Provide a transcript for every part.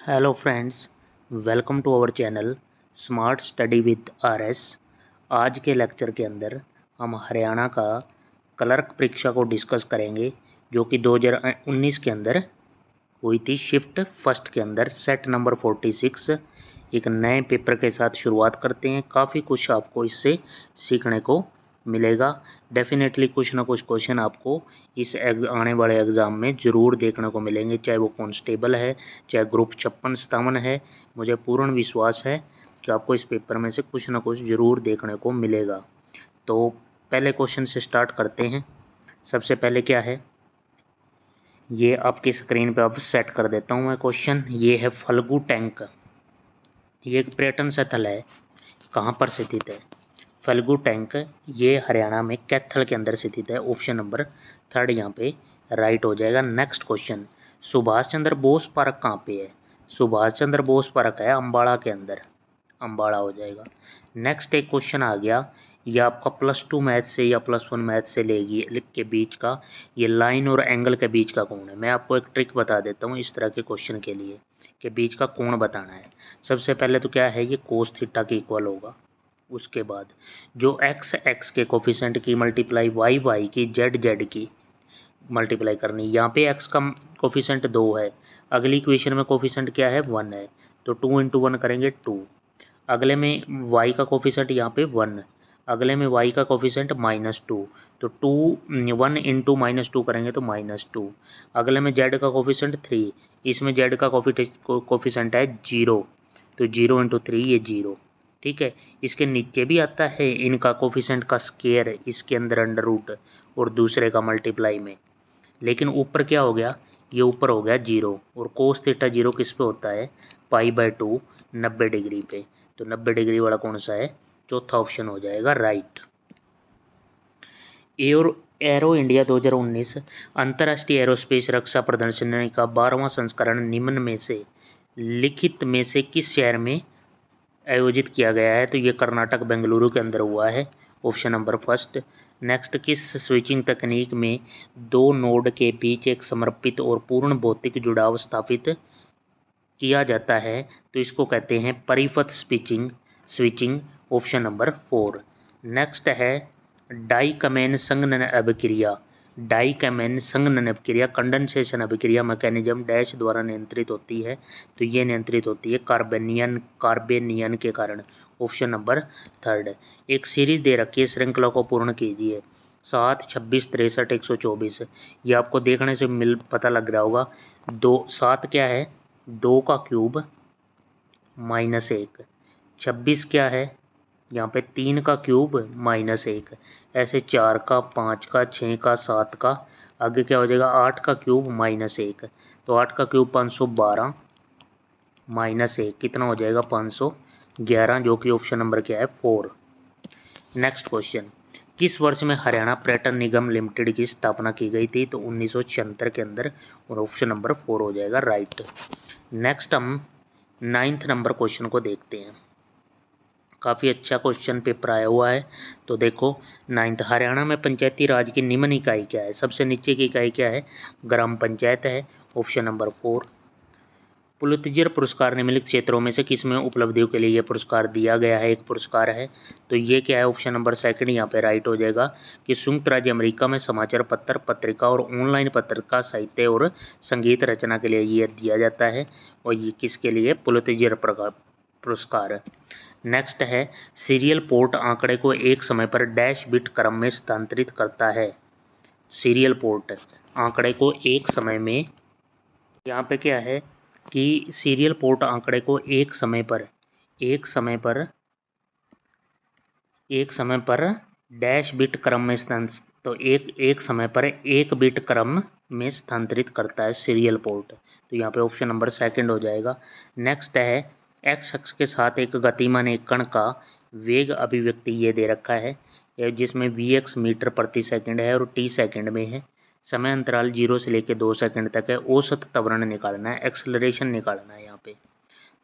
Hello friends, welcome to our channel smart study with RS. आज के lecture के अंदर हम हरियाणा का क्लर्क परीक्षा को डिस्कस करेंगे जो कि 2019 के अंदर हुई थी। शिफ्ट फर्स्ट के अंदर सेट नंबर 46 एक नए पेपर के साथ शुरुआत करते हैं। काफ़ी कुछ आपको इससे सीखने को मिलेगा। डेफिनेटली कुछ ना कुछ क्वेश्चन आपको इस आने वाले एग्ज़ाम में ज़रूर देखने को मिलेंगे, चाहे वो कांस्टेबल है, चाहे ग्रुप 56-57 है। मुझे पूर्ण विश्वास है कि आपको इस पेपर में से कुछ ना कुछ ज़रूर देखने को मिलेगा। तो पहले क्वेश्चन से स्टार्ट करते हैं। सबसे पहले क्या है, ये आपकी स्क्रीन पे अब सेट कर देता हूँ मैं क्वेश्चन। ये है फल्गु टैंक। ये एक पर्यटन स्थल है, कहाँ पर स्थित है? फल्गु टैंक ये हरियाणा में कैथल के अंदर स्थित है। ऑप्शन नंबर 3 यहाँ पे राइट हो जाएगा। Next question, Subhash Chandra Bose park कहाँ पे है? सुभाष चंद्र बोस पार्क है अम्बाड़ा के अंदर, अम्बाड़ा हो जाएगा। नेक्स्ट एक क्वेश्चन आ गया, ये आपका +2 मैथ से या +1 मैथ से लेगी के बीच का, ये लाइन और एंगल के बीच का कोण है। मैं आपको एक ट्रिक बता देता हूँ इस तरह के क्वेश्चन के लिए कि बीच का कोण बताना है। सबसे पहले तो क्या है, ये कोस थीटा के इक्वल होगा। उसके बाद जो x के कोफिशेंट की मल्टीप्लाई y की z की मल्टीप्लाई करनी। यहाँ पे x का कोफिशेंट 2 है, अगली इक्वेशन में कोफिशेंट क्या है 1 है, तो 2 × 1 करेंगे 2। अगले में y का कोफिशेंट यहाँ पे 1, अगले में y का कोफिशेंट -2, तो 1 × -2 करेंगे तो -2। अगले में z का कोफिशेंट 3, इसमें z का कोफिशेंट है 0, तो 0 × 3 ये 0। ठीक है, इसके नीचे भी आता है इनका कोफिशेंट का स्केयर, इसके अंदर अंडर रूट और दूसरे का मल्टीप्लाई में, लेकिन ऊपर क्या हो गया, ये ऊपर हो गया 0। और कोस थीटा 0 किस पे होता है? π/2 90 डिग्री पे, तो 90 डिग्री वाला कौन सा है? चौथा ऑप्शन हो जाएगा राइट। एरो इंडिया 2019 अंतर्राष्ट्रीय एरोस्पेस रक्षा प्रदर्शनी का 12वां संस्करण निम्न में से लिखित में से किस शहर में आयोजित किया गया है? तो ये कर्नाटक बेंगलुरु के अंदर हुआ है। Option number first. नेक्स्ट, किस स्विचिंग तकनीक में 2 नोड के बीच एक समर्पित और पूर्ण भौतिक जुड़ाव स्थापित किया जाता है? तो इसको कहते हैं परिपथ स्विचिंग। Option number 4। नेक्स्ट है डाइकमेन संघनन अभिक्रिया। डाइकमेन संघनन अभिक्रिया कंडेंसेशन अभिक्रिया मैकेनिज्म डैश द्वारा नियंत्रित होती है? तो ये नियंत्रित होती है कार्बेनियन के कारण। Option number 3। एक सीरीज दे रखी है, श्रृंखला को पूर्ण कीजिए। 7, 26, 63, 124। ये आपको देखने से पता लग रहा होगा। 7 क्या है? 2 का क्यूब -1। 26 क्या है? यहाँ पे 3 का क्यूब -1। ऐसे 4 का, 5 का, 6 का, 7 का, आगे क्या हो जाएगा 8 का क्यूब -1। तो 8 का क्यूब 512 -1 कितना हो जाएगा 511, जो कि ऑप्शन नंबर क्या है 4। नेक्स्ट क्वेश्चन, किस वर्ष में हरियाणा पर्यटन निगम लिमिटेड की स्थापना की गई थी? तो 1976 के अंदर, और ऑप्शन नंबर 4 हो जाएगा राइट। नेक्स्ट हम 9th नंबर क्वेश्चन को देखते हैं। काफ़ी अच्छा क्वेश्चन पेपर आया हुआ है। तो देखो 9th, हरियाणा में पंचायती राज की निम्न इकाई क्या है? सबसे नीचे की इकाई क्या है? ग्राम पंचायत है। Option number 4। पुलित्जर पुरस्कार निम्नलिखित क्षेत्रों में से किस में उपलब्धियों के लिए यह पुरस्कार दिया गया है? एक पुरस्कार है, तो ये क्या है? ऑप्शन नंबर 2 यहाँ पे राइट हो जाएगा कि संयुक्त राज्य अमेरिका में समाचार पत्र, पत्रिका और ऑनलाइन पत्रिका साहित्य और संगीत रचना के लिए ये दिया जाता है। और ये किसके लिए? पुलित्जर पुरस्कार। नेक्स्ट है, सीरियल पोर्ट आंकड़े को एक समय पर डैश बिट क्रम में स्थानांतरित करता है। सीरियल पोर्ट आंकड़े को एक समय में, यहाँ पे क्या है कि सीरियल पोर्ट आंकड़े को एक समय पर डैश बिट क्रम में तो एक समय पर एक बिट क्रम में स्थानांतरित करता है सीरियल पोर्ट। तो यहाँ पे ऑप्शन नंबर 2 हो जाएगा। नेक्स्ट है, एक्स अक्ष के साथ एक गतिमान एक कण का वेग अभिव्यक्ति ये दे रखा है, जिसमें vx मीटर प्रति सेकंड है और t सेकंड में है। समय अंतराल 0 से लेकर 2 सेकंड तक है। औसत त्वरण निकालना है, एक्सेलरेशन निकालना है यहाँ पे।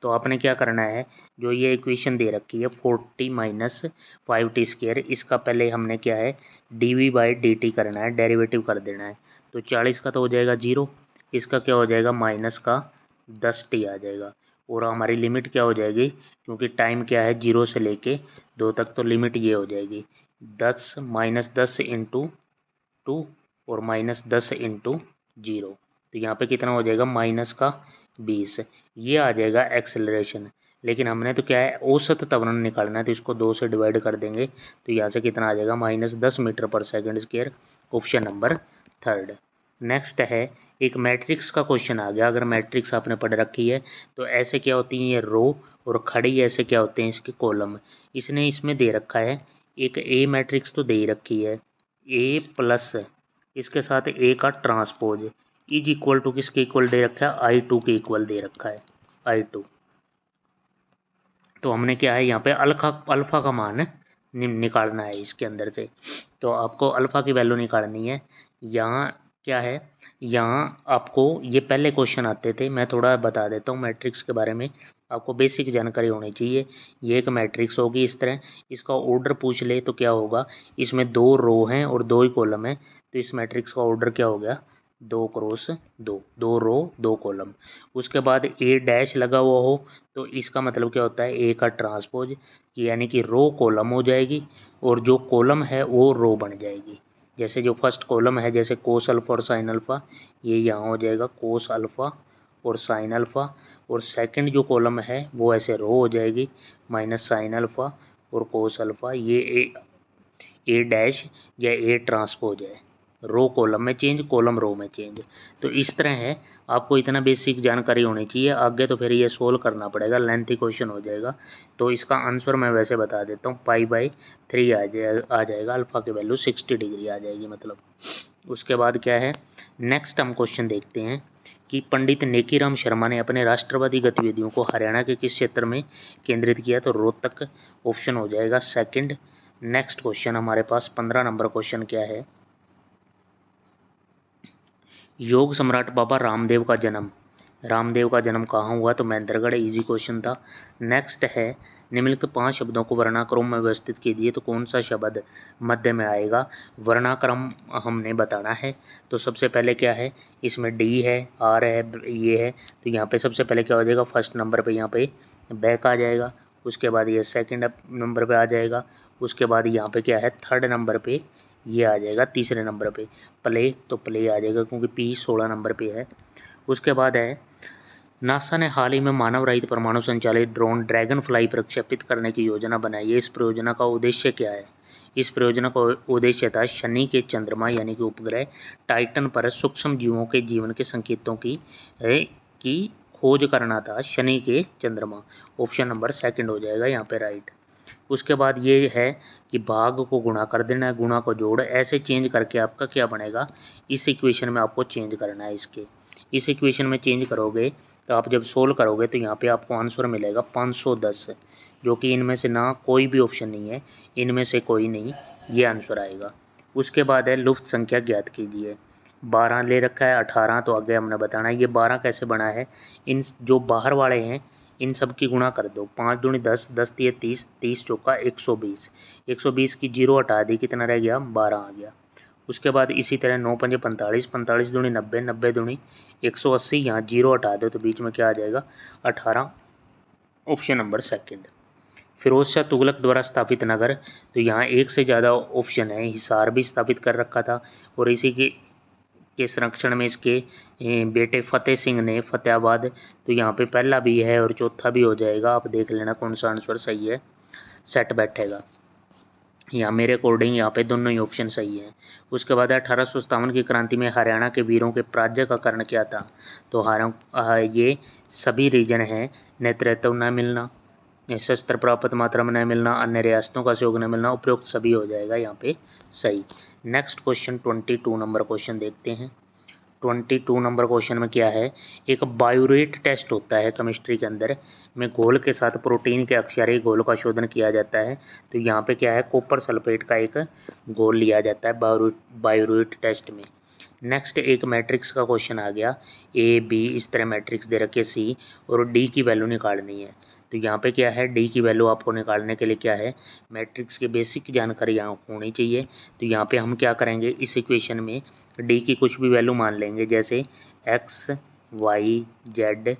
तो आपने क्या करना है, जो ये इक्वेशन दे रखी है 40 - 5t², इसका पहले हमने क्या है dv/dt करना है, डेरिवेटिव कर देना है। तो 40 का तो हो जाएगा 0, इसका क्या हो जाएगा माइनस का 10t आ जाएगा। और हमारी लिमिट क्या हो जाएगी, क्योंकि टाइम क्या है 0 से लेके 2 तक, तो लिमिट ये हो जाएगी 10 -10 इंटू 2 और -10 इंटू 0। तो यहाँ पे कितना हो जाएगा -20। ये आ जाएगा एक्सेलरेशन। लेकिन हमने तो क्या है औसत त्वरण निकालना है, तो इसको 2 से डिवाइड कर देंगे तो यहाँ से कितना आ जाएगा -10 मीटर पर second square. Option number 3। Next है एक मैट्रिक्स का क्वेश्चन आ गया। अगर मैट्रिक्स आपने पढ़ रखी है तो ऐसे क्या होती है ये रो, और खड़ी ऐसे क्या होते हैं इसके कॉलम। इसने इसमें दे रखा है एक ए मैट्रिक्स तो दे ही रखी है, ए प्लस इसके साथ ए का ट्रांसपोज इज इक्वल टू किसके इक्वल दे रखा है, I2 के इक्वल दे रखा है, I2। तो हमने क्या है यहाँ पे अल्फ़ा का मान निकालना है इसके अंदर से। तो आपको अल्फ़ा की वैल्यू निकालनी है। यहाँ क्या है, यहाँ आपको ये पहले क्वेश्चन आते थे, मैं थोड़ा बता देता हूँ मैट्रिक्स के बारे में, आपको बेसिक जानकारी होनी चाहिए। ये एक मैट्रिक्स होगी इस तरह, इसका ऑर्डर पूछ ले तो क्या होगा, इसमें 2 रो हैं और 2 ही कॉलम है, तो इस मैट्रिक्स का ऑर्डर क्या हो गया 2 क्रॉस 2, 2 रो 2 कॉलम। उसके बाद ए डैश लगा हुआ हो तो इसका मतलब क्या होता है ए का ट्रांसपोज, यानी कि रो कॉलम हो जाएगी और जो कॉलम है वो रो बन जाएगी। जैसे जो फर्स्ट कॉलम है जैसे कोस अल्फ़ा और साइन अल्फ़ा, ये यहाँ हो जाएगा कोस अल्फ़ा और साइन अल्फ़ा, और सेकंड जो कॉलम है वो ऐसे रो हो जाएगी माइनस साइन अल्फ़ा और कोस अल्फ़ा। ये ए डैश या ए ट्रांसपोज है, रो कॉलम में चेंज, कॉलम रो में चेंज। तो इस तरह है, आपको इतना बेसिक जानकारी होनी चाहिए। आगे तो फिर ये सोल्व करना पड़ेगा, लेंथी क्वेश्चन हो जाएगा। तो इसका आंसर मैं वैसे बता देता हूँ, π/3 आ जाएगा, अल्फ़ा की वैल्यू 60 डिग्री आ जाएगी मतलब। उसके बाद क्या है, नेक्स्ट हम क्वेश्चन देखते हैं कि पंडित नेकीराम शर्मा ने अपने राष्ट्रवादी गतिविधियों को हरियाणा के किस क्षेत्र में केंद्रित किया, तो रोहतक ऑप्शन हो जाएगा सेकंड। नेक्स्ट क्वेश्चन हमारे पास 15 नंबर क्वेश्चन क्या है, योग सम्राट बाबा रामदेव का जन्म कहाँ हुआ, तो महेंद्रगढ़, इजी क्वेश्चन था। नेक्स्ट है निम्नलिखित 5 शब्दों को वर्णाक्रम में व्यवस्थित कीजिए, तो कौन सा शब्द मध्य में आएगा, वर्णाक्रम हमने बताना है। तो सबसे पहले क्या है, इसमें डी है, आर है, ये है, तो यहाँ पे सबसे पहले क्या हो जाएगा, फर्स्ट नंबर पे यहाँ पे बैक आ जाएगा, उसके बाद ये सेकंड नंबर पे आ जाएगा, उसके बाद यहाँ पे क्या है थर्ड नंबर पे ये आ जाएगा, तीसरे नंबर पे प्ले, तो प्ले आ जाएगा क्योंकि पी 16 नंबर पे है। उसके बाद है नासा ने हाल ही में मानव रहित परमाणु संचालित ड्रोन ड्रैगन फ्लाई प्रक्षेपित करने की योजना बनाई है। इस परियोजना का उद्देश्य क्या है, इस परियोजना का उद्देश्य था शनि के चंद्रमा यानी कि उपग्रह टाइटन पर सूक्ष्म जीवों के जीवन के संकेतों की खोज करना था, शनि के चंद्रमा। ऑप्शन नंबर सेकंड हो जाएगा यहाँ पे राइट। उसके बाद ये है कि भाग को गुणा कर देना है, गुणा को जोड़, ऐसे चेंज करके आपका क्या बनेगा, इस इक्वेशन में आपको चेंज करना है। इस इक्वेशन में चेंज करोगे तो आप जब सोल्व करोगे तो यहाँ पे आपको आंसर मिलेगा 510, जो कि इनमें से ना कोई भी ऑप्शन नहीं है, इनमें से कोई नहीं, ये आंसर आएगा। उसके बाद है लुफ्त संख्या ज्ञात कीजिए, 12 ले रखा है, 18 तो आगे हमने बताना है। ये 12 कैसे बना है, इन जो बाहर वाले हैं इन सब की गुणा कर दो, 5 दूनी 10, 10 तिये 30, 30 चौका 120, 120 की 0 हटा दी, कितना रह गया 12 आ गया। उसके बाद इसी तरह 9 पंजे 45, 45 दूनी 90, 90 दूनी 180, यहाँ 0 हटा दो तो बीच में क्या आ जाएगा 18, option number second. Firoz Shah Tughlaq द्वारा स्थापित नगर, तो यहाँ एक से ज़्यादा ऑप्शन है, हिसार भी स्थापित कर रखा था, और इसी के संरक्षण में इसके बेटे फतेह सिंह ने फतेहाबाद, तो यहाँ पे पहला भी है और चौथा भी हो जाएगा, आप देख लेना कौन सा आंसर सही है, सेट बैठेगा। यहाँ मेरे अकॉर्डिंग यहाँ पे दोनों ही ऑप्शन सही हैं। उसके बाद 1857 की क्रांति में हरियाणा के वीरों के पराजय का कारण क्या था, तो ये सभी रीजन हैं, नेतृत्व न मिलना, शस्त्र प्राप्त मात्रा में न मिलना, अन्य रियासतों का सहयोग न मिलना, उपयुक्त सभी हो जाएगा यहाँ पे सही। नेक्स्ट क्वेश्चन 22 नंबर क्वेश्चन देखते हैं। 22 नंबर क्वेश्चन में क्या है, एक बायोरेट टेस्ट होता है केमिस्ट्री के अंदर में, घोल के साथ प्रोटीन के अक्षारीय घोल का शोधन किया जाता है। तो यहाँ पे क्या है, कॉपर सल्फेट का एक घोल लिया जाता है बायोरेट टेस्ट में। नेक्स्ट एक मैट्रिक्स का क्वेश्चन आ गया, ए बी इस तरह मैट्रिक्स दे रखे, सी और डी की वैल्यू निकालनी है। तो यहाँ पे क्या है, डी की वैल्यू आपको निकालने के लिए क्या है, मैट्रिक्स की बेसिक जानकारी यहाँ होनी चाहिए। तो यहाँ पे हम क्या करेंगे, इस इक्वेशन में डी की कुछ भी वैल्यू मान लेंगे, जैसे एक्स वाई जेड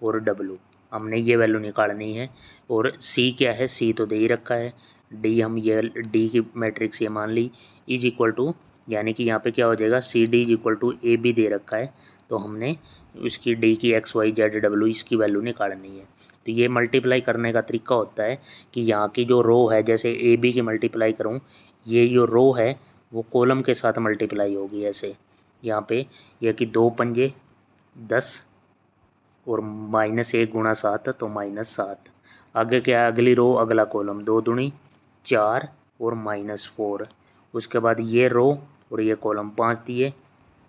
और W हमने ये वैल्यू निकालनी है। और C क्या है, C तो दे ही रखा है, D हम ये D की मैट्रिक्स ये मान ली, इज इक्वल टू यानी कि यहाँ पे क्या हो जाएगा, CD is equal to AB दे रखा है, तो हमने उसकी D की XYZW इसकी वैल्यू निकालनी है। तो ये मल्टीप्लाई करने का तरीका होता है कि यहाँ की जो रो है, जैसे AB की मल्टीप्लाई करूँ, ये जो रो है वो कॉलम के साथ मल्टीप्लाई होगी। ऐसे यहाँ पे यह कि 2 पंजे 10 और -1 गुणा 7 तो -7। आगे क्या है, अगली रो अगला कॉलम, 2 दूनी 4 और -4। उसके बाद ये रो और ये कॉलम 5 दिए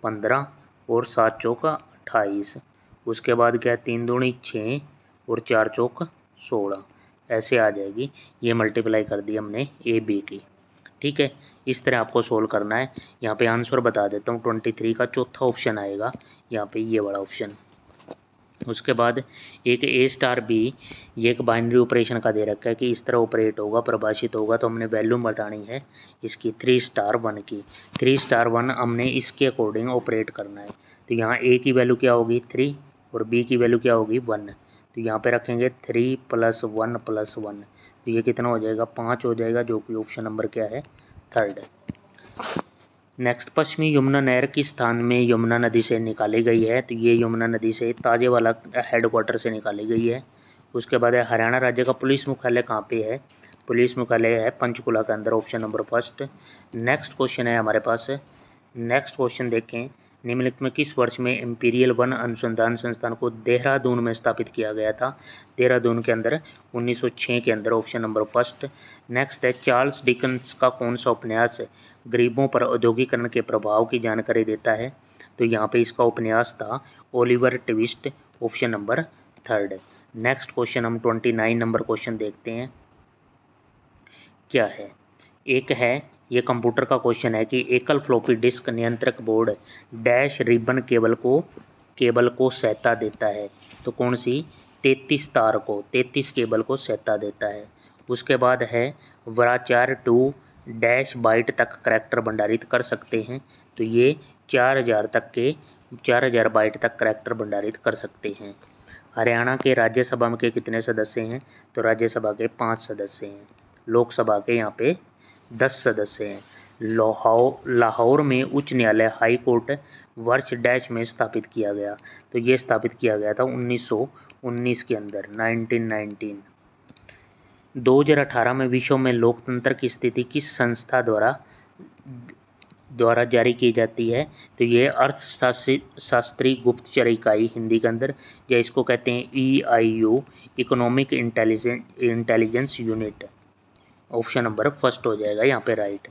15 और 7 चौका 28। उसके बाद क्या है, 3 दूनी 6 और 4 चौक 16। ऐसे आ जाएगी। ये मल्टीप्लाई कर दी हमने AB की। ठीक है, इस तरह आपको सोल्व करना है। यहाँ पे आंसर बता देता हूँ, 23 का चौथा ऑप्शन आएगा यहाँ पे, ये वाला ऑप्शन। उसके बाद एक A*B, ये एक बाइनरी ऑपरेशन का दे रखा है कि इस तरह ऑपरेट होगा, परिभाषित होगा। तो हमने वैल्यू बतानी है इसकी 3*1 की। 3*1 हमने इसके अकॉर्डिंग ऑपरेट करना है। तो यहाँ A की वैल्यू क्या होगी 3 और B की वैल्यू क्या होगी 1। तो यहाँ पे रखेंगे 3 + 1 + 1, तो ये कितना हो जाएगा 5 हो जाएगा, जो कि ऑप्शन नंबर क्या है, 3rd है। नेक्स्ट, पश्चिमी यमुना नहर किस स्थान में यमुना नदी से निकाली गई है। तो ये यमुना नदी से ताजेवाला हेडक्वार्टर से निकाली गई है। उसके बाद है हरियाणा राज्य का पुलिस मुख्यालय कहाँ पे है। पुलिस मुख्यालय है पंचकुला के अंदर, option number 1st। Next question है हमारे पास, नेक्स्ट क्वेश्चन देखें, निम्नलिखित में किस वर्ष में इंपीरियल वन अनुसंधान संस्थान को देहरादून में स्थापित किया गया था। देहरादून के अंदर 1906 के अंदर, ऑप्शन नंबर 1st। नेक्स्ट है, चार्ल्स डिकन्स का कौन सा उपन्यास गरीबों पर औद्योगिकरण के प्रभाव की जानकारी देता है। तो यहाँ पे इसका उपन्यास था Oliver twist, option number 3rd। Next question हम 29 नंबर क्वेश्चन देखते हैं क्या है। एक है, ये कंप्यूटर का क्वेश्चन है कि एकल फ्लॉपी डिस्क नियंत्रक बोर्ड डैश रिबन केबल को सहायता देता है। तो कौन सी, 33 तार को, 33 केबल को सहायता देता है। उसके बाद है, वराचार 2 डैश बाइट तक करैक्टर भंडारित कर सकते हैं। तो ये 4000 बाइट तक करैक्टर भंडारित कर सकते हैं। हरियाणा के राज्यसभा के कितने सदस्य हैं। तो राज्यसभा के 5 सदस्य हैं। लोकसभा के यहाँ पे 10 सदस्य हैं। लाहौर में उच्च न्यायालय हाई कोर्ट वर्ष डैश में स्थापित किया गया। तो ये स्थापित किया गया था 1919 के अंदर, 1919। 2018 में विश्व में लोकतंत्र की स्थिति किस संस्था द्वारा जारी की जाती है। तो ये अर्थशास्त्री गुप्तचर इकाई हिंदी के अंदर, या इसको कहते हैं EIU, economic intelligence unit, option number 1st हो जाएगा यहाँ पे राइट।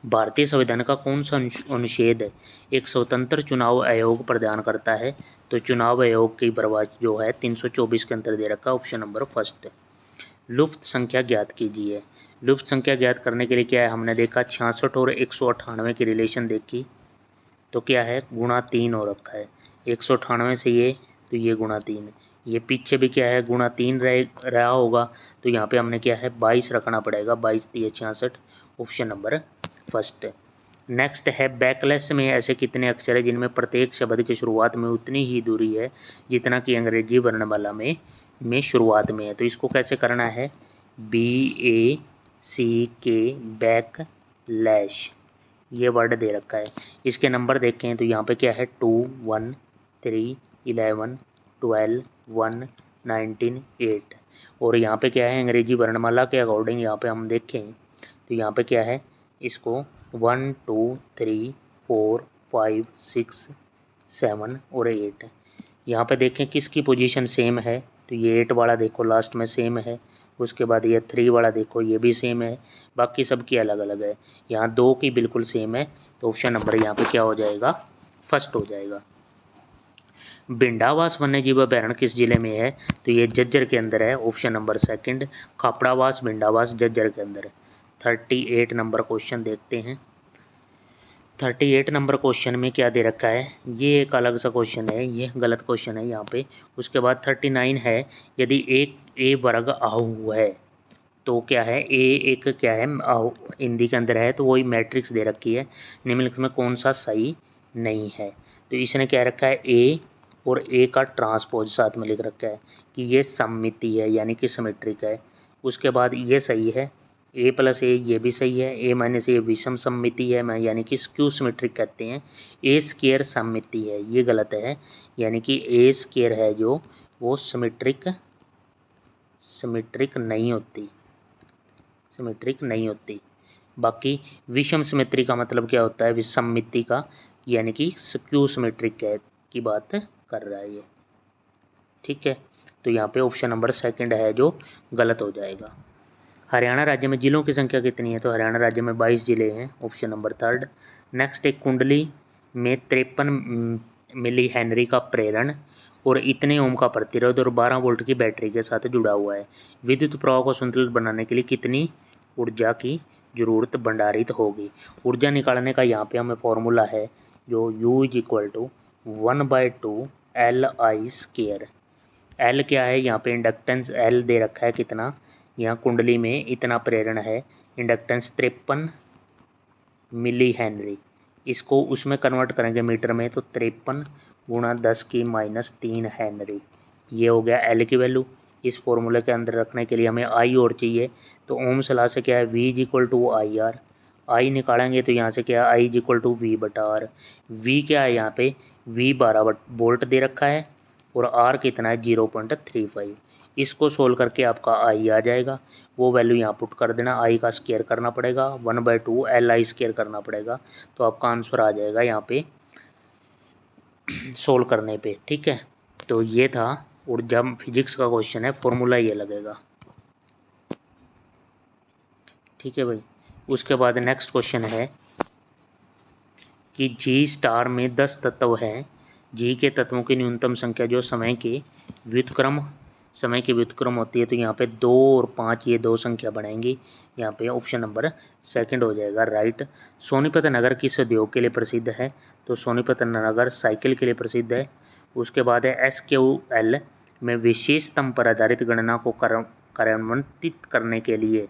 भारतीय संविधान का कौन सा अनुच्छेद एक स्वतंत्र चुनाव आयोग प्रदान करता है। तो चुनाव आयोग की परिभाषा जो है 324 के अंतर दे रखा है, ऑप्शन नंबर 1st। लुफ्त संख्या ज्ञात कीजिए। लुफ्त संख्या ज्ञात करने के लिए क्या है, हमने देखा 66 और 198 की रिलेशन देखी, तो क्या है गुणा 3 हो रखा है। 198 से ये, तो ये गुणा 3, ये पीछे भी क्या है गुणा 3 रहा होगा। तो यहाँ पे हमने क्या है 22 रखना पड़ेगा, 22 × 66, ऑप्शन नंबर 1st। नेक्स्ट है, बैकलेस में ऐसे कितने अक्षर है जिनमें प्रत्येक शब्द की शुरुआत में उतनी ही दूरी है जितना कि अंग्रेजी वर्णमाला में शुरुआत में है। तो इसको कैसे करना है, BACK बैकलैश, ये वर्ड दे रखा है। इसके नंबर देखें तो यहाँ पे क्या है 2 1 3 11 12 1 19 8। और यहाँ पे क्या है अंग्रेजी वर्णमाला के अकॉर्डिंग यहाँ पे हम देखें तो यहाँ पे क्या है, इसको 1 2 3 4 5 6 7 और 8। यहाँ पे देखें किसकी पोजीशन सेम है। तो ये 8 वाला देखो लास्ट में सेम है। उसके बाद ये 3 वाला देखो ये भी सेम है, बाकी सब की अलग अलग है। यहाँ 2 की बिल्कुल सेम है, तो ऑप्शन नंबर यहाँ पे क्या हो जाएगा, 1st हो जाएगा। भिंडावास वन्यजीव अभयारण्य किस जिले में है। तो ये झज्जर के अंदर है, option number 2nd। Khapadawas Bhindawas Jhajjar के अंदर है। 38 नंबर क्वेश्चन देखते हैं। 38 नंबर क्वेश्चन में क्या दे रखा है, ये एक अलग सा क्वेश्चन है, ये गलत क्वेश्चन है यहाँ पे। उसके बाद 39 है, यदि एक A वर्ग आहू है तो क्या है, A एक क्या है आहू हिंदी के अंदर है, तो वही मैट्रिक्स दे रखी है, निम्नलिखित में कौन सा सही नहीं है। तो इसने क्या रखा है A और ए का ट्रांसपोज साथ में लिख रखा है कि ये सममिति है यानी कि सिमेट्रिक है। उसके बाद ये सही है, ए प्लस ए ये भी सही है, ए माइनस ए विषम सममिति है मैं यानी कि स्क्यू सिमेट्रिक कहते हैं। ए स्क्वायर सममिति है ये गलत है, यानी कि ए स्क्वायर है जो वो सिमेट्रिक नहीं होती, सिमेट्रिक नहीं होती। बाकी विषम सिमेट्री का मतलब क्या होता है, विषममिति का, यानी कि स्क्यू सिमेट्रिक की बात कर रहा है ये, ठीक है। तो यहाँ पे ऑप्शन नंबर सेकंड है जो गलत हो जाएगा। हरियाणा राज्य में जिलों की संख्या कितनी है, तो हरियाणा राज्य में 22 जिले हैं, ऑप्शन नंबर थर्ड। नेक्स्ट, एक कुंडली में 53 मिली हेनरी का प्रेरण और इतने ओम का प्रतिरोध और 12 वोल्ट की बैटरी के साथ जुड़ा हुआ है। विद्युत प्रवाह को संतुलित बनाने के लिए कितनी ऊर्जा की जरूरत भंडारित होगी। ऊर्जा निकालने का यहाँ पे हमें फॉर्मूला है जो U is equal to 1/2 Li²। L क्या है, यहाँ पे इंडक्टेंस L दे रखा है कितना, यहाँ कुंडली में इतना प्रेरण है, इंडक्टेंस 53 मिली हेनरी। इसको उसमें कन्वर्ट करेंगे मीटर में तो 53 गुणा 10⁻³ हेनरी, ये हो गया L की वैल्यू। इस फॉर्मूले के अंदर रखने के लिए हमें I और चाहिए, तो ओम्स लॉ से क्या है V is equal to IR, I निकालेंगे तो यहाँ से क्या है I is equal to V/R। V क्या है यहाँ पे, V 12 वोल्ट दे रखा है और R कितना है 0.35। इसको सोल्व करके आपका I आ जाएगा, वो वैल्यू यहाँ पुट कर देना, I का स्क्वायर करना पड़ेगा, 1/2 Li² करना पड़ेगा, तो आपका आंसर आ जाएगा यहाँ पे सोल्व करने पे, ठीक है। तो ये था, और जब फिजिक्स का क्वेश्चन है फॉर्मूला ये लगेगा, ठीक है भाई। उसके बाद नेक्स्ट क्वेश्चन है कि G* में 10 तत्व हैं, G के तत्वों की न्यूनतम संख्या जो समय की व्युत्क्रम होती है, तो यहाँ पे 2 और 5 ये 2 संख्या बनेंगी, यहाँ पे ऑप्शन नंबर सेकंड हो जाएगा राइट। सोनीपत नगर किस उद्योग के लिए प्रसिद्ध है, तो सोनीपत नगर साइकिल के लिए प्रसिद्ध है। उसके बाद है SQL में विशेष स्तंभ पर आधारित गणना को कार्यान्वित करने के लिए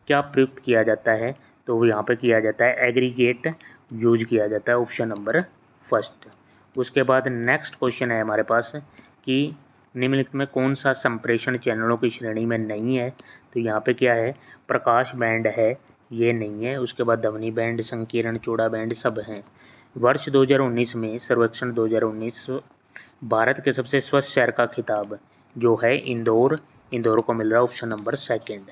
क्या प्रयुक्त किया जाता है, तो यहाँ पे किया जाता है एग्रीगेट यूज किया जाता है, ऑप्शन नंबर फर्स्ट। उसके बाद नेक्स्ट क्वेश्चन है हमारे पास कि निम्नलिखित में कौन सा संप्रेषण चैनलों की श्रेणी में नहीं है, तो यहाँ पे क्या है, प्रकाश बैंड है ये नहीं है। उसके बाद ध्वनि बैंड, संकीर्ण चौड़ा बैंड सब हैं। वर्ष 2019 में सर्वेक्षण 2019 भारत के सबसे स्वच्छ शहर का खिताब जो है इंदौर को मिल रहा है, ऑप्शन नंबर सेकंड।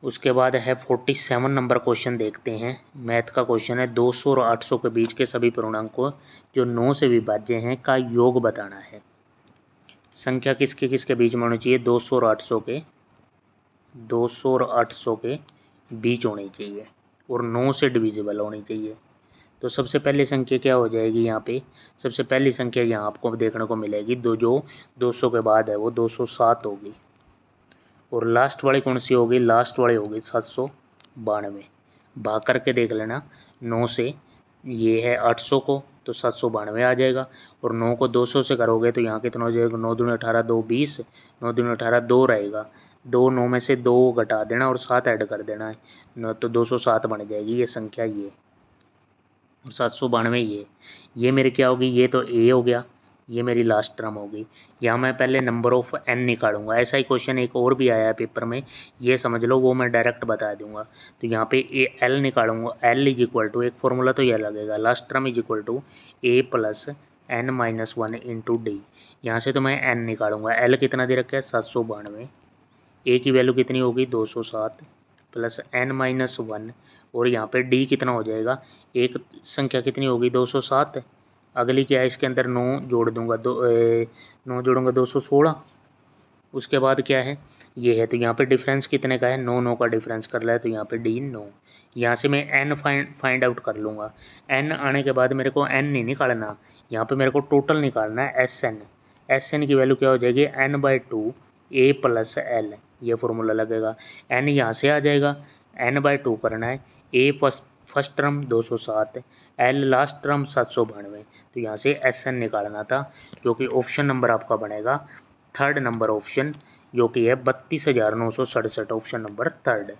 उसके बाद है 47 नंबर क्वेश्चन देखते हैं, मैथ का क्वेश्चन है 200 और 800 के बीच के सभी पूर्णांकों जो 9 से विभाज्य हैं का योग बताना है। संख्या किसके बीच में होनी चाहिए, 200 और 800 के बीच होनी चाहिए और 9 से डिविजिबल होनी चाहिए। तो सबसे पहली संख्या क्या हो जाएगी, यहाँ पे सबसे पहली संख्या यहाँ आपको देखने को मिलेगी जो 200 के बाद है वो 207 होगी, और लास्ट वाली कौन सी होगी, लास्ट वाली होगी 792। भाग करके देख लेना 9 से, ये है 800 को तो 792 आ जाएगा, और 9 को 200 से करोगे तो यहाँ कितना हो जाएगा, 9 दूनी 18, 2 20, 9 दूनी 18, 2 रहेगा, 2 9 में से 2 घटा देना और 7 ऐड कर देना है, तो 207 बन जाएगी ये संख्या, ये और 792 ये मेरे क्या होगी, ये तो ए हो गया, ये मेरी लास्ट टर्म होगी। यहाँ मैं पहले नंबर ऑफ n निकालूंगा, ऐसा ही क्वेश्चन एक और भी आया है पेपर में, ये समझ लो, वो मैं डायरेक्ट बता दूंगा। तो यहाँ पे L निकालूंगा, L इज इक्वल टू, एक फॉर्मूला तो यह लगेगा, last term is equal to A + n-1 into d. यहाँ से तो मैं n निकालूंगा, L कितना दे रखा है 792, A की वैल्यू कितनी होगी 207 प्लस n-1, और यहाँ पे D कितना हो जाएगा, एक संख्या कितनी होगी 207, अगली क्या है इसके अंदर 9 जोड़ दूंगा, 9 जोड़ूंगा 216। उसके बाद क्या है, ये है, तो यहाँ पे डिफरेंस कितने का है, 9 का डिफरेंस कर रहा है, तो यहाँ पे D 9। यहाँ से मैं n फाइंड आउट कर लूँगा, n आने के बाद मेरे को n नहीं निकालना, यहाँ पे मेरे को टोटल निकालना है SN की वैल्यू क्या हो जाएगी n/2 A + L, ये फॉर्मूला लगेगा। n यहाँ से आ जाएगा, n/2 करना है, A first term 207, L last term 792, तो यहाँ से SN निकालना था, जो कि ऑप्शन नंबर आपका बनेगा थर्ड नंबर ऑप्शन, जो कि है 32,967, ऑप्शन नंबर थर्ड।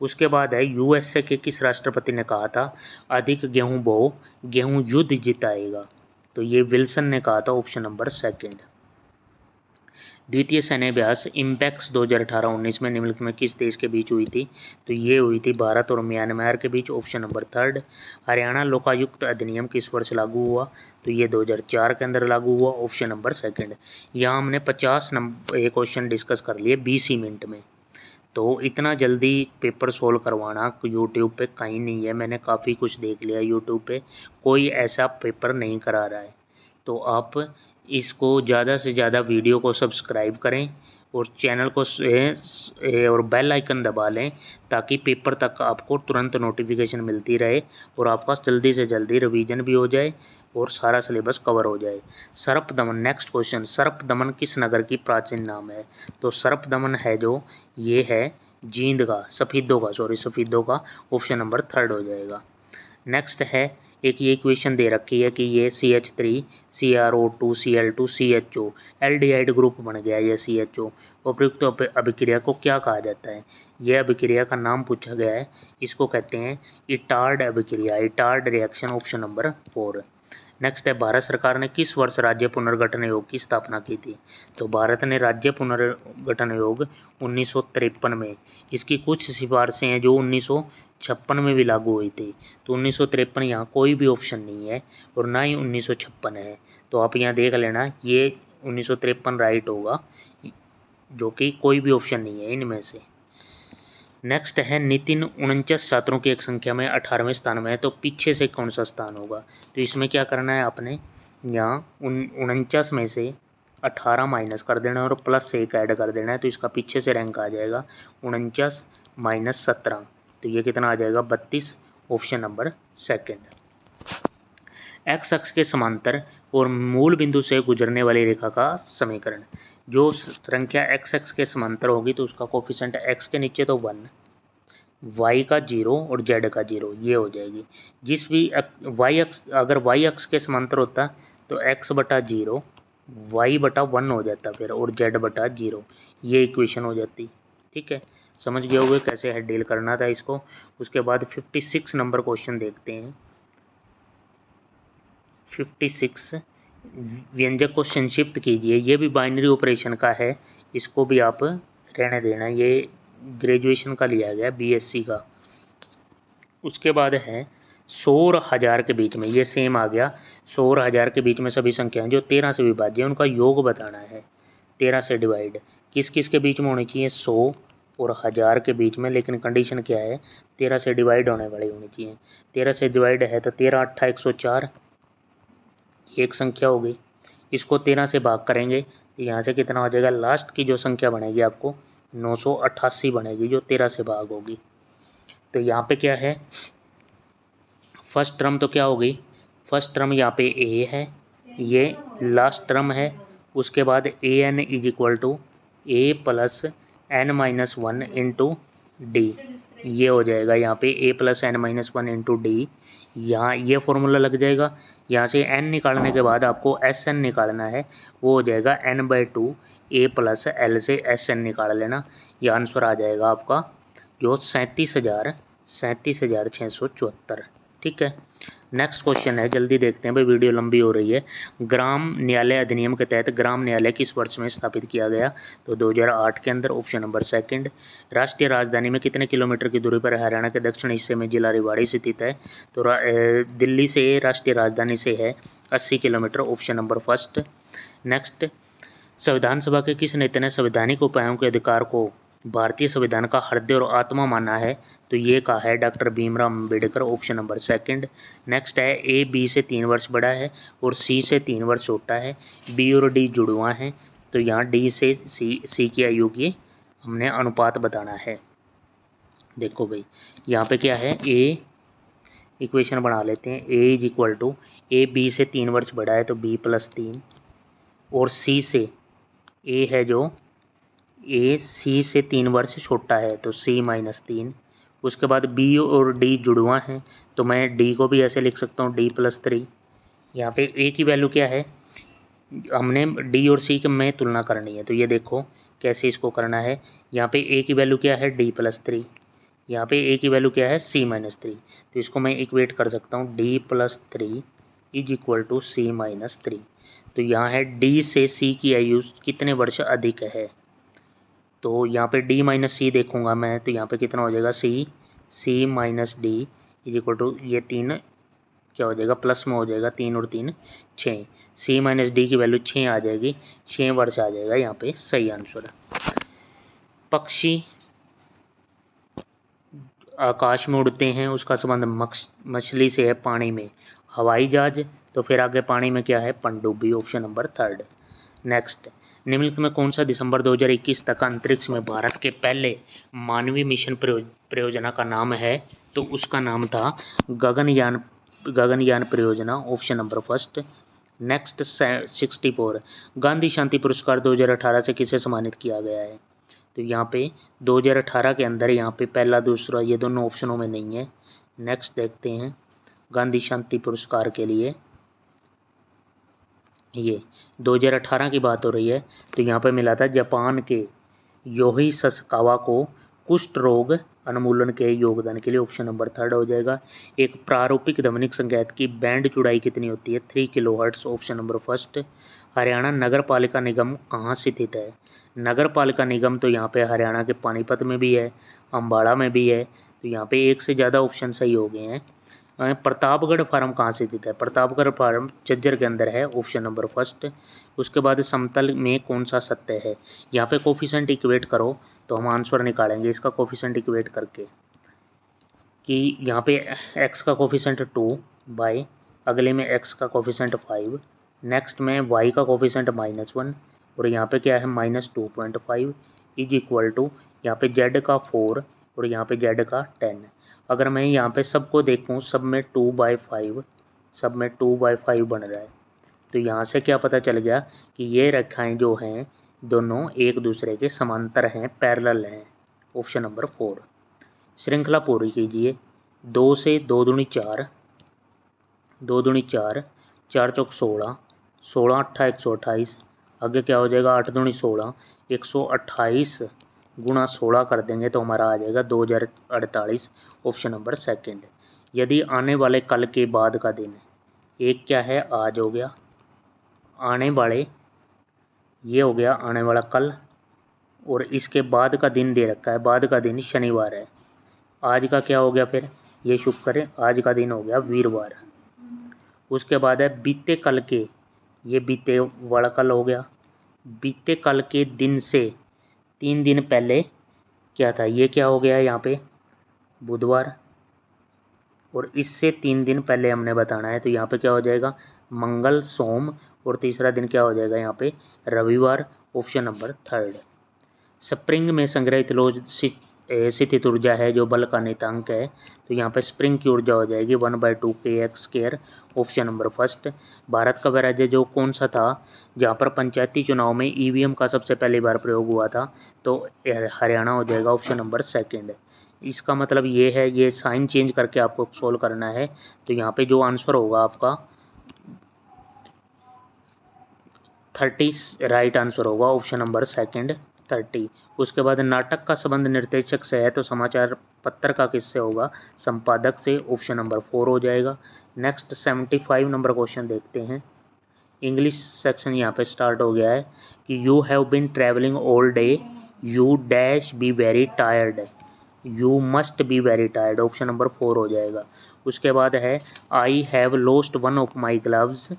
उसके बाद है USA के किस राष्ट्रपति ने कहा था अधिक गेहूं बोओ, गेहूं युद्ध जिताएगा, तो ये विल्सन ने कहा था, ऑप्शन नंबर सेकंड। द्वितीय सैन्य अभ्यास इम्पैक्स 2018-19 में निम्नलिखित में किस देश के बीच हुई थी? तो ये हुई थी भारत और म्यांमार के बीच, option number third. Haryana Lokayukta अधिनियम किस वर्ष लागू हुआ? तो ये 2004 के अंदर लागू हुआ, ऑप्शन नंबर सेकंड। यहाँ हमने 50 नंबर ये क्वेश्चन डिस्कस कर लिए 20 मिनट में। तो इतना जल्दी पेपर सोल्व करवाना यूट्यूब पे कहीं नहीं है, मैंने काफ़ी कुछ देख लिया यूट्यूब पे, कोई ऐसा पेपर नहीं करा रहा है। तो आप इसको ज़्यादा से ज़्यादा वीडियो को सब्सक्राइब करें और चैनल को और बेल आइकन दबा लें, ताकि पेपर तक आपको तुरंत नोटिफिकेशन मिलती रहे और आपका जल्दी से जल्दी रिवीजन भी हो जाए और सारा सिलेबस कवर हो जाए। सर्पदमन, नेक्स्ट क्वेश्चन, सर्पदमन किस नगर की प्राचीन नाम है? तो सर्पदमन है जो ये है जींद का, सफ़ीदों का, ऑप्शन नंबर थर्ड हो जाएगा। नेक्स्ट है एक ये इक्वेशन दे रखी है कि ये CH3 CrO2 Cl2 CHO aldehyde group बन गया ये CHO। उपयुक्त अभिक्रिया को क्या कहा जाता है? यह अभिक्रिया का नाम पूछा गया है, इसको कहते हैं इटार्ड अभिक्रिया, Etard reaction, option number 4। Next है भारत सरकार ने किस वर्ष राज्य पुनर्गठन आयोग की स्थापना की थी? तो भारत ने राज्य पुनर्गठन आयोग 1953 में, इसकी कुछ सिफारिशें हैं जो 1956 में भी लागू हुई थी। तो 1953 यहाँ कोई भी ऑप्शन नहीं है और ना ही 1956 है, तो आप यहाँ देख लेना ये 1953 राइट होगा, जो कि कोई भी ऑप्शन नहीं है इनमें से। नेक्स्ट है नितिन 49 छात्रों की एक संख्या में 18वें स्थान में है, तो पीछे से कौन सा स्थान होगा? तो इसमें क्या करना है आपने, यहाँ 49 में से 18 माइनस कर देना और प्लस 1 ऐड कर देना है, तो इसका पीछे से रैंक आ जाएगा 49 माइनस 17, तो ये कितना आ जाएगा 32, ऑप्शन नंबर सेकंड। एक्स अक्ष के समांतर और मूल बिंदु से गुजरने वाली रेखा का समीकरण, जो संख्या एक्स अक्ष के समांतर होगी तो उसका कोफिशिएंट एक्स के नीचे तो 1, वाई का 0 और जेड का 0, ये हो जाएगी। जिस भी वाई अक्ष, अगर वाई अक्ष के समांतर होता तो एक्स बटा 0 वाई बटा 1 हो जाता फिर, और जेड बटा 0, ये इक्वेशन हो जाती। ठीक है, समझ गए होगे कैसे है डील करना था इसको। उसके बाद 56 नंबर क्वेश्चन देखते हैं। 56 व्यंजक को संक्षिप्त कीजिए, ये भी बाइनरी ऑपरेशन का है, इसको भी आप रहने देना, ये ग्रेजुएशन का लिया गया BSc का। उसके बाद है 100 और 1000 के बीच में, ये सेम आ गया, 100 और 1000 के बीच में सभी संख्याएं जो 13 से विभाज्य है उनका योग बताना है, 13 से डिवाइड, किस किस के बीच में होनी चाहिए? 100 और 1000 के बीच में, लेकिन कंडीशन क्या है? 13 से डिवाइड होने वाली होनी चाहिए। 13 से डिवाइड है तो 13 8 104, एक संख्या हो गई, इसको 13 से भाग करेंगे तो यहाँ से कितना हो जाएगा? लास्ट की जो संख्या बनेगी आपको 988 बनेगी, जो 13 से भाग होगी। तो यहाँ पे क्या है, फर्स्ट टर्म तो क्या होगी? फर्स्ट टर्म यहाँ पे ए है, ये लास्ट टर्म है। उसके बाद an is equal to a plus n minus 1 into d, ये हो जाएगा यहाँ पे a plus n minus 1 into d. यहाँ ये फॉर्मूला लग जाएगा, यहाँ से n निकालने के बाद आपको Sn निकालना है, वो हो जाएगा n/2 a प्लस l से Sn निकाल लेना, ये आंसर आ जाएगा आपका जो 37,674। ठीक है, नेक्स्ट क्वेश्चन है, जल्दी देखते हैं भाई, वीडियो लंबी हो रही है। ग्राम न्यायालय अधिनियम के तहत ग्राम न्यायालय किस वर्ष में स्थापित किया गया? तो 2008 के अंदर, ऑप्शन नंबर सेकंड। राष्ट्रीय राजधानी में कितने किलोमीटर की दूरी पर हरियाणा के दक्षिण हिस्से में जिला रेवाड़ी स्थित है? तो दिल्ली से राष्ट्रीय राजधानी से है 80 kilometre, option number first. Next, संविधान सभा के किस नेता ने संवैधानिक उपायों के अधिकार को भारतीय संविधान का हृदय और आत्मा माना है? तो ये कहा है doctor Bhimrao Ambedkar, option number second. Next है ए बी से 3 वर्ष बड़ा है और सी से 3 वर्ष छोटा है, बी और डी जुड़वा हैं, तो यहाँ डी से सी की आयु की हमने अनुपात बताना है। देखो भाई यहाँ पे क्या है, ए इक्वेशन बना लेते हैं, A is equal to A B से 3 वर्ष बड़ा है तो बी प्लस 3, और सी से ए है जो ए सी से 3 वर्ष छोटा है तो सी माइनस 3। उसके बाद बी और डी जुड़वा हैं तो मैं डी को भी ऐसे लिख सकता हूँ डी प्लस 3। यहाँ पे ए की वैल्यू क्या है, हमने डी और सी के में तुलना करनी है, तो ये देखो कैसे इसको करना है। यहाँ पे ए की वैल्यू क्या है डी प्लस 3, यहाँ पे ए की वैल्यू क्या है सी माइनस 3, तो इसको मैं इक्वेट कर सकता हूँ d plus 3 is equal to C-3। तो यहाँ है D से C की आयु कितने वर्ष अधिक है। तो यहाँ पे D माइनस C देखूँगा मैं, तो यहाँ पे कितना हो जाएगा C minus D is equal to ये 3 क्या हो जाएगा, प्लस में हो जाएगा, 3 और 3 6। C माइनस D की वैल्यू 6 आ जाएगी, 6 वर्ष आ जाएगा यहाँ पे सही आंसर। पक्षी आकाश में उड़ते हैं, उसका संबंध मछली से है पानी में, हवाई जहाज, तो फिर आगे पानी में क्या है, पनडुब्बी, ऑप्शन नंबर 3। नेक्स्ट, निम्नलिखित में कौन सा दिसंबर 2021 तक अंतरिक्ष में भारत के पहले मानवीय मिशन परियोजना का नाम है। तो उसका नाम था गगनयान परियोजना, ऑप्शन नंबर 1। नेक्स्ट 64, गांधी शांति पुरस्कार 2018 से किसे सम्मानित किया गया है। तो यहाँ पे 2018 के अंदर यहाँ पे पहला दूसरा ये दोनों ऑप्शनों में नहीं है। नेक्स्ट देखते हैं, गांधी शांति पुरस्कार के लिए ये 2018 की बात हो रही है, तो यहाँ पे मिला था जापान के योही ससकावा को कुष्ठ रोग उन्मूलन के योगदान के लिए, ऑप्शन नंबर 3 हो जाएगा। एक प्रारूपिक ध्वनिक संकेत की बैंड चौड़ाई कितनी होती है, 3 किलोहर्ट्ज़, ऑप्शन नंबर 1। हरियाणा नगर पालिका निगम कहाँ स्थित है। नगर पालिका निगम तो यहाँ पे हरियाणा के पानीपत में भी है, अम्बाड़ा में भी है, तो यहाँ पे एक से ज़्यादा ऑप्शन सही हो गए हैं। प्रतापगढ़ फार्म कहाँ स्थित है, प्रतापगढ़ फार्म झज्जर के अंदर है, ऑप्शन नंबर 1। उसके बाद समतल में कौन सा सत्य है, यहाँ पे कोफिशिएंट इक्वेट करो तो हम आंसर निकालेंगे इसका कोफिशिएंट इक्वेट करके, कि यहाँ पे x का कोफिशिएंट 2 बाय अगले में x का कोफिशिएंट 5, नेक्स्ट में y का कोफिशिएंट -1 और यहाँ पे क्या है -2.5 इज इक्वल टू यहाँ पे z का 4 और यहाँ पे z का 10। अगर मैं यहाँ पे सबको देखूँ, सब में 2/5, सब में 2/5 बन रहा है, तो यहाँ से क्या पता चल गया कि ये रेखाएं जो हैं दोनों एक दूसरे के समांतर हैं, पैरेलल हैं, ऑप्शन नंबर 4। श्रृंखला पूरी कीजिए, 2 से 2 दूनी 4, 2 दूनी 4, 4 चौक 16, 16 अट्ठा 128, आगे क्या हो जाएगा 8 दूनी 16, 128 गुणा 16 कर देंगे तो हमारा आ जाएगा 2048, ऑप्शन नंबर 2। यदि आने वाले कल के बाद का दिन, एक क्या है आज हो गया, आने वाले ये हो गया आने वाला कल, और इसके बाद का दिन दे रखा है, बाद का दिन शनिवार है, आज का क्या हो गया फिर ये शुक्र है, आज का दिन हो गया वीरवार। उसके बाद है बीते कल के, ये बीते वाला कल हो गया, बीते कल के दिन से 3 दिन पहले क्या था, ये क्या हो गया यहाँ पे बुधवार, और इससे 3 दिन पहले हमने बताना है, तो यहाँ पे क्या हो जाएगा मंगल सोम, और तीसरा दिन क्या हो जाएगा यहाँ पे रविवार, ऑप्शन नंबर 3। स्प्रिंग में संग्रहित लोह स्थितिज ऊर्जा है जो बल का नियतांक है, तो यहाँ पे स्प्रिंग की ऊर्जा हो जाएगी 1/2 kx², ऑप्शन नंबर 1। भारत का वह राज्य जो कौन सा था जहाँ पर पंचायती चुनाव में ईवीएम का सबसे पहली बार प्रयोग हुआ था, तो हरियाणा हो जाएगा, ऑप्शन नंबर 2। इसका मतलब ये है, ये साइन चेंज करके आपको सोल्व करना है, तो यहाँ पे जो आंसर होगा आपका 30 राइट आंसर होगा, ऑप्शन नंबर 2 30। उसके बाद नाटक का संबंध निर्देशक से है, तो समाचार पत्र का किससे होगा, संपादक से, ऑप्शन नंबर 4 हो जाएगा। नेक्स्ट 75 नंबर क्वेश्चन देखते हैं। इंग्लिश सेक्शन यहाँ पे स्टार्ट हो गया है कि you have been travelling all day, you dash be very tired, you must be very tired, option number 4 हो जाएगा। उसके बाद है I have lost one of my gloves,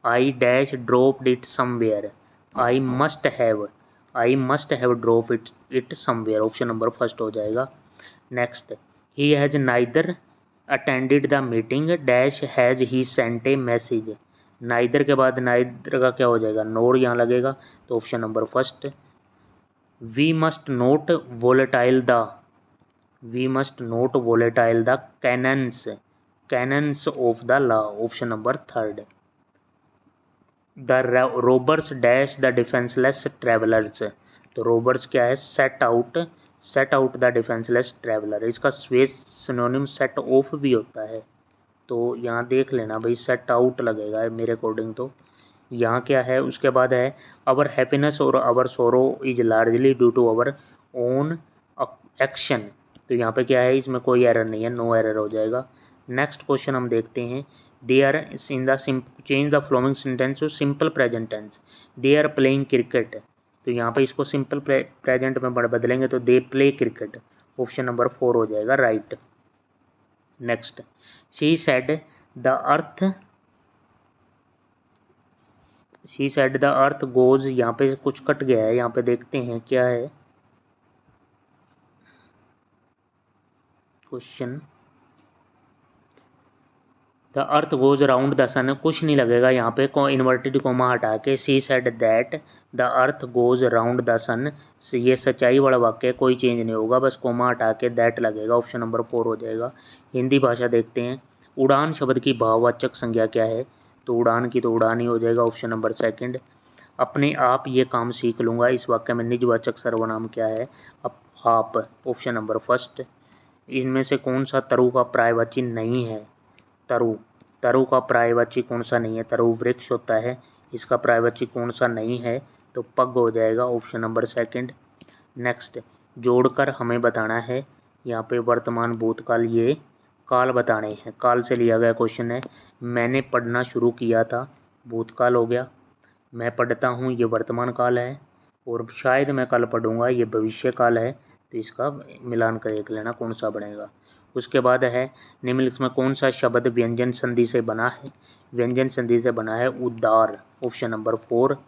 I dash dropped it somewhere, I must have drop it somewhere, option number 1 हो जाएगा। Next, he has neither attended the meeting dash has he sent a message, neither के बाद neither का क्या हो जाएगा नोर यहाँ लगेगा, तो option number 1। We must not volatile the canons of the law, option number 3। The robbers dash the defenceless travellers, तो रोबर्स क्या है set out the defenceless traveller, इसका स्वेस सिनोनिम सेट ऑफ भी होता है, तो यहाँ देख लेना भाई सेट आउट लगेगा मेरे अकॉर्डिंग, तो यहाँ क्या है। उसके बाद है आवर हैप्पीनेस और our sorrow is largely due to our own action, तो यहाँ पे क्या है इसमें कोई एरर नहीं है, नो एरर हो जाएगा। नेक्स्ट क्वेश्चन हम देखते हैं, they are in the change the flowing sentence to simple present tense. They are playing cricket, तो यहाँ पे इसको सिंपल प्रेजेंट में बदलेंगे तो they play cricket. Option number 4 हो जाएगा right. Next, she said the earth goes, यहाँ पे कुछ कट गया है, यहाँ पे देखते हैं क्या है question. The earth goes round the sun, कुछ नहीं लगेगा यहाँ पे, इन्वर्टेड कोमा हटा के she said that the earth goes round the sun, ये सच्चाई वाला वाक्य है, कोई चेंज नहीं होगा, बस कोमा हटा के दैट लगेगा। ऑप्शन नंबर 4 हो जाएगा। हिंदी भाषा देखते हैं। उड़ान शब्द की भाववाचक संज्ञा क्या है, तो उड़ान की तो उड़ान ही हो जाएगा। Option number 2। अपने आप ये काम सीख लूँगा, इस वाक्य में निजवाचक सर्वनाम क्या है, आप। Option number 1। इनमें से कौन सा तरु का पर्यायवाची नहीं है, तरु का पर्यायवाची कौन सा नहीं है, तरु वृक्ष होता है, इसका पर्यायवाची कौन सा नहीं है, तो पग हो जाएगा। Option number 2। नेक्स्ट, जोड़कर हमें बताना है, यहाँ पे वर्तमान भूतकाल ये काल बताने हैं, काल से लिया गया क्वेश्चन है। मैंने पढ़ना शुरू किया था, भूतकाल हो गया। मैं पढ़ता हूँ, ये वर्तमान काल है। और शायद मैं कल पढ़ूँगा, ये भविष्य काल है। तो इसका मिलान कर देख लेना कौन सा बनेगा। उसके बाद है निम्नलिखित में कौन सा शब्द व्यंजन संधि से बना है, व्यंजन संधि से बना है उदार। Option number 4।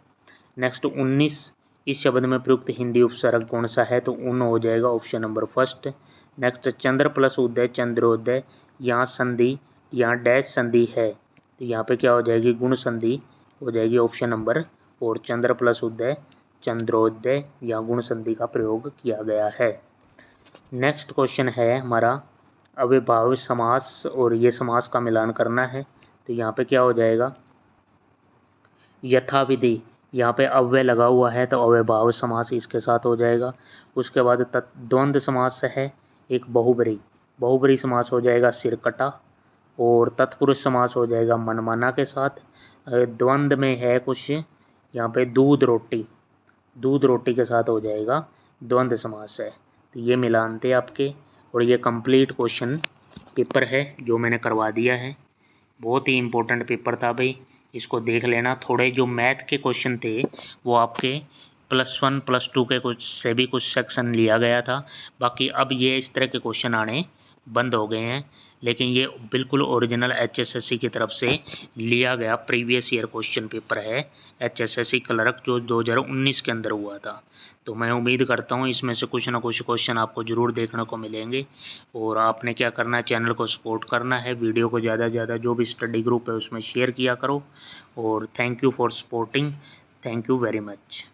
नेक्स्ट, 19 इस शब्द में प्रयुक्त हिंदी उपसर्ग कौन सा है, तो उन हो जाएगा। Option number 1। नेक्स्ट, चंद्र प्लस उदय चंद्रोदय, यहाँ संधि यहाँ डैश संधि है, तो यहाँ पे क्या हो जाएगी, गुण संधि हो जाएगी। ऑप्शन नंबर 4, चंद्र प्लस उदय चंद्रोदय, या गुण संधि का प्रयोग किया गया है। नेक्स्ट क्वेश्चन है हमारा अव्ययभाव समास, और ये समास का मिलान करना है, तो यहाँ पे क्या हो जाएगा, यथाविधि, यहाँ पे अव्यय लगा हुआ है तो अव्ययभाव समास इसके साथ हो जाएगा। उसके बाद द्वंद्व समास है एक बहुब्री समास हो जाएगा सिरकटा, और तत्पुरुष समास हो जाएगा मनमाना के साथ। द्वंद्व में है कुछ यहाँ पे दूध रोटी के साथ हो जाएगा, द्वंद्व समास है। तो ये मिलान थे आपके, और ये कंप्लीट क्वेश्चन पेपर है जो मैंने करवा दिया है। बहुत ही इम्पोर्टेंट पेपर था भाई, इसको देख लेना। थोड़े जो मैथ के क्वेश्चन थे वो आपके +1 +2 के कुछ से भी कुछ सेक्शन लिया गया था, बाकी अब ये इस तरह के क्वेश्चन आने बंद हो गए हैं। लेकिन ये बिल्कुल ओरिजिनल HSSC की तरफ से लिया गया प्रीवियस ईयर क्वेश्चन पेपर है, HSSC क्लर्क जो 2019 के अंदर हुआ था। तो मैं उम्मीद करता हूँ इसमें से कुछ ना कुछ क्वेश्चन आपको ज़रूर देखने को मिलेंगे। और आपने क्या करना है, चैनल को सपोर्ट करना है, वीडियो को ज़्यादा से ज़्यादा जो भी स्टडी ग्रुप है उसमें शेयर किया करो। और thank you for supporting, thank you very much.